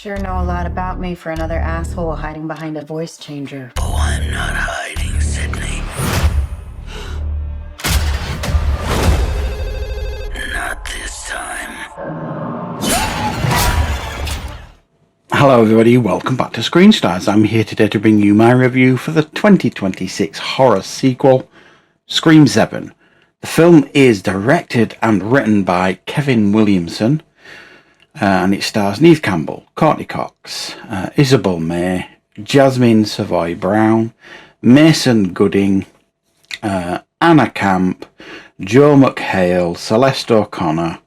Sure know a lot about me for another asshole hiding behind a voice changer. Oh, I'm not hiding, Sydney. Not this time. Hello everybody, welcome back to Screenstars. I'm here today to bring you my review for the 2026 horror sequel, Scream 7. The film is directed and written by Kevin Williamson, and it stars Neve Campbell, Courtney Cox, Isabel May, Jasmine Savoy Brown, Mason Gooding, Anna Camp, Joe McHale, Celeste O'Connor,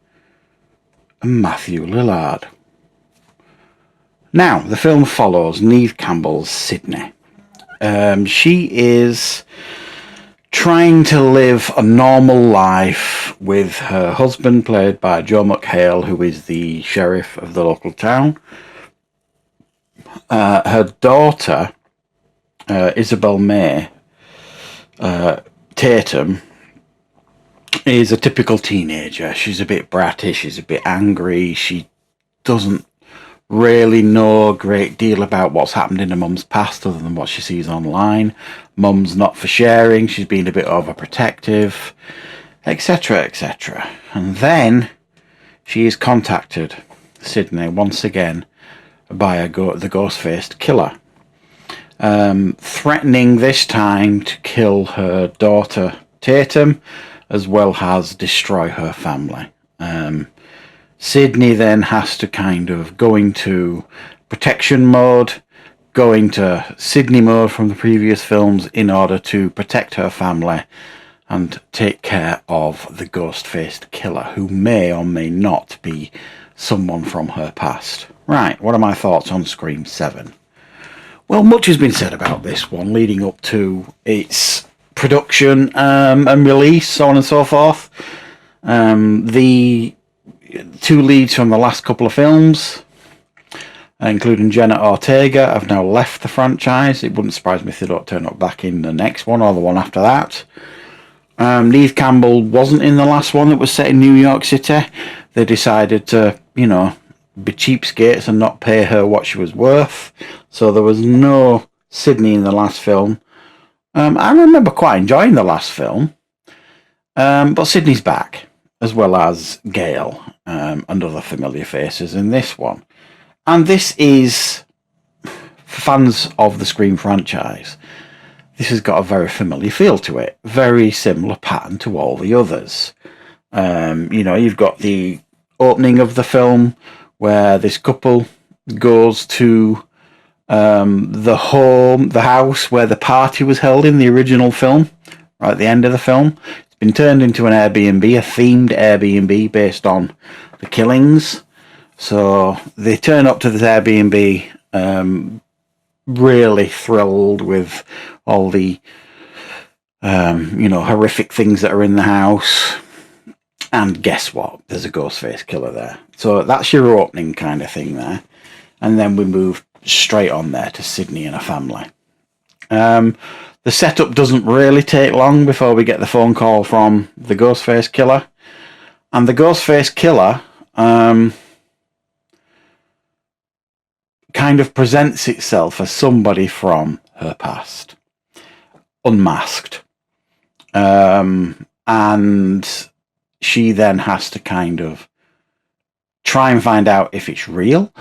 and Matthew Lillard. Now, the film follows Neve Campbell's Sydney. She is trying to live a normal life with her husband, played by Joe McHale, who is the sheriff of the local town. Her daughter, Isabel May Tatum, is a typical teenager. She's a bit bratty, she's a bit angry, she doesn't really know a great deal about what's happened in her mum's past other than what she sees online. Mum's not for sharing, she's been a bit overprotective, etc, etc. And then she is contacted, Sydney, once again by the ghost-faced killer, threatening this time to kill her daughter Tatum as well as destroy her family. Sydney then has to kind of go into protection mode, go into Sydney mode from the previous films in order to protect her family and take care of the ghost-faced killer, who may or may not be someone from her past. Right, what are my thoughts on Scream 7? Well, much has been said about this one leading up to its production and release, so on and so forth. The two leads from the last couple of films, including Jenna Ortega, have now left the franchise. It wouldn't surprise me if they don't turn up back in the next one or the one after that. Neve Campbell wasn't in the last one that was set in New York City. They decided to, be cheapskates and not pay her what she was worth. So there was no Sydney in the last film. I remember quite enjoying the last film. But Sydney's back, as well as Gail and other familiar faces in this one. And this is, for fans of the Scream franchise, this has got a very familiar feel to it. Very similar pattern to all the others. You've got the opening of the film where this couple goes to the house where the party was held in the original film, right at the end of the film. Been turned into an Airbnb, a themed Airbnb based on the killings. So they turn up to this Airbnb really thrilled with all the horrific things that are in the house. And guess what? There's a ghost-faced killer there. So that's your opening kind of thing there. And then we move straight on there to Sydney and her family. The setup doesn't really take long before we get the phone call from the Ghostface Killer. And the Ghostface Killer kind of presents itself as somebody from her past, unmasked. And she then has to kind of try and find out if it's real,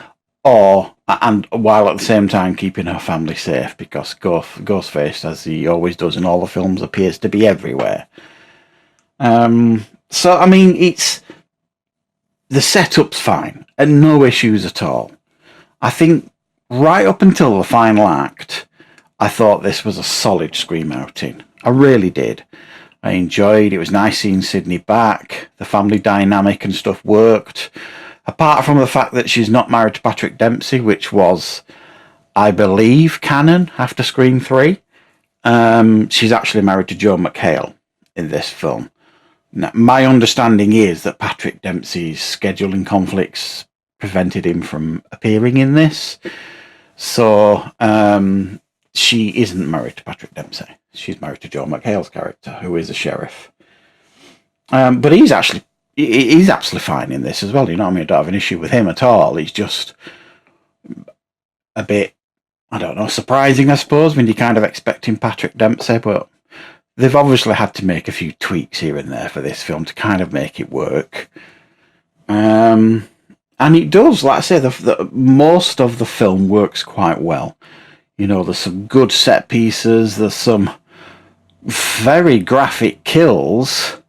and while at the same time keeping her family safe, because Ghostface, as he always does in all the films, appears to be everywhere. So I mean, the setup's fine and no issues at all. I think right up until the final act, I thought this was a solid Scream outing. I really did. I enjoyed it. It was nice seeing Sydney back. The family dynamic and stuff worked. Apart from the fact that she's not married to Patrick Dempsey, which was, I believe, canon after Scream 3. She's actually married to Joe McHale in this film. Now, my understanding is that Patrick Dempsey's scheduling conflicts prevented him from appearing in this. So she isn't married to Patrick Dempsey. She's married to Joe McHale's character, who is a sheriff. But he's absolutely fine in this as well. You know what I mean? I don't have an issue with him at all. He's just a bit, I don't know, surprising, I suppose, when you're kind of expecting Patrick Dempsey, but they've obviously had to make a few tweaks here and there for this film to kind of make it work. And it does, like I say, the most of the film works quite well. You know, there's some good set pieces, there's some very graphic kills.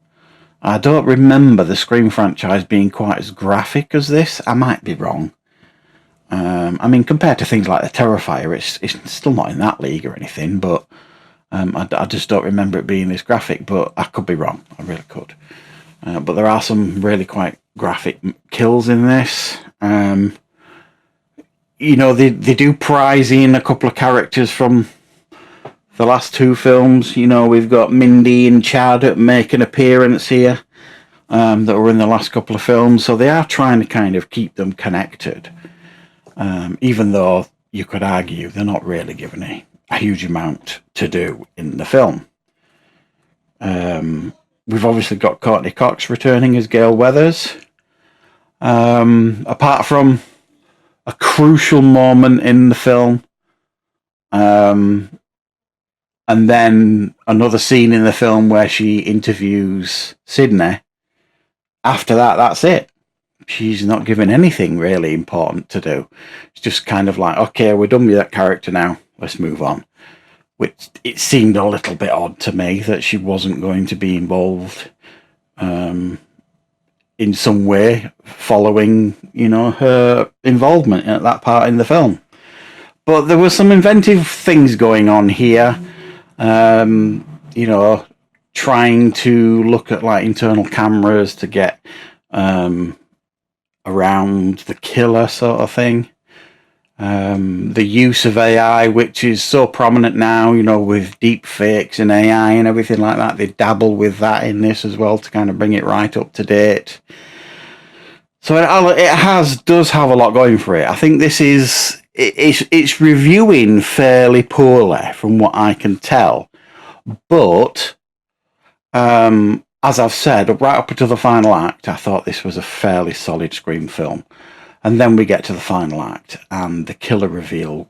I don't remember the Scream franchise being quite as graphic as this. I might be wrong. I mean, compared to things like The Terrifier, it's still not in that league or anything, but I just don't remember it being this graphic, but I could be wrong. I really could. But there are some really quite graphic kills in this. You know, they do prize in a couple of characters from the last two films. You know, we've got Mindy and Chad make an appearance here that were in the last couple of films. So they are trying to kind of keep them connected. Even though you could argue they're not really given a huge amount to do in the film. We've obviously got Courtney Cox returning as Gail Weathers. Apart from a crucial moment in the film, and then another scene in the film where she interviews Sydney. After that, that's it. She's not given anything really important to do. It's just kind of like, okay, we're done with that character now. Let's move on. Which it seemed a little bit odd to me that she wasn't going to be involved in some way following, you know, her involvement at that part in the film. But there were some inventive things going on here. You know, trying to look at like internal cameras to get around the killer sort of thing. The use of AI, which is so prominent now, you know, with deep fakes and AI and everything like that. They dabble with that in this as well to kind of bring it right up to date. So it does have a lot going for it. I think this is it's reviewing fairly poorly from what I can tell, but as I've said, right up until the final act, I thought this was a fairly solid Scream film. And then we get to the final act, and the killer reveal,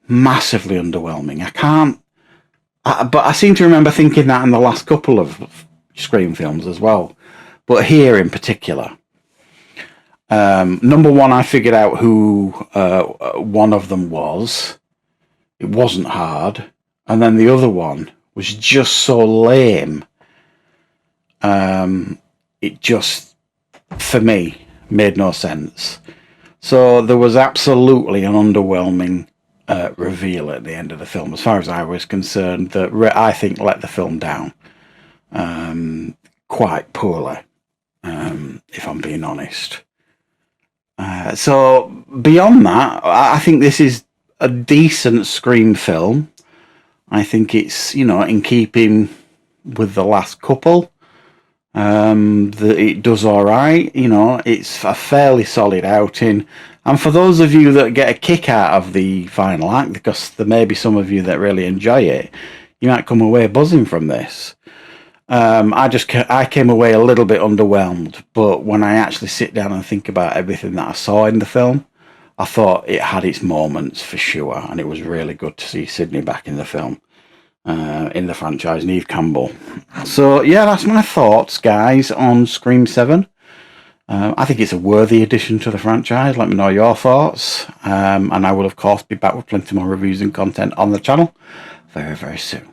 massively underwhelming. But I seem to remember thinking that in the last couple of Scream films as well. But here in particular, number one, I figured out who one of them was. It wasn't hard. And then the other one was just so lame. It just, for me, made no sense. So there was absolutely an underwhelming reveal at the end of the film, as far as I was concerned, that I think let the film down quite poorly, if I'm being honest. So beyond that, I think this is a decent Scream film. I think it's, you know, in keeping with the last couple. It does all right, you know, it's a fairly solid outing. And for those of you that get a kick out of the final act, because there may be some of you that really enjoy it, you might come away buzzing from this. I came away a little bit underwhelmed, but when I actually sit down and think about everything that I saw in the film, I thought it had its moments for sure, and it was really good to see Sydney back in the film. In the franchise, Neve Campbell. So yeah, that's my thoughts, guys, on Scream 7. I think it's a worthy addition to the franchise. Let me know your thoughts, and I will of course be back with plenty more reviews and content on the channel very, very soon.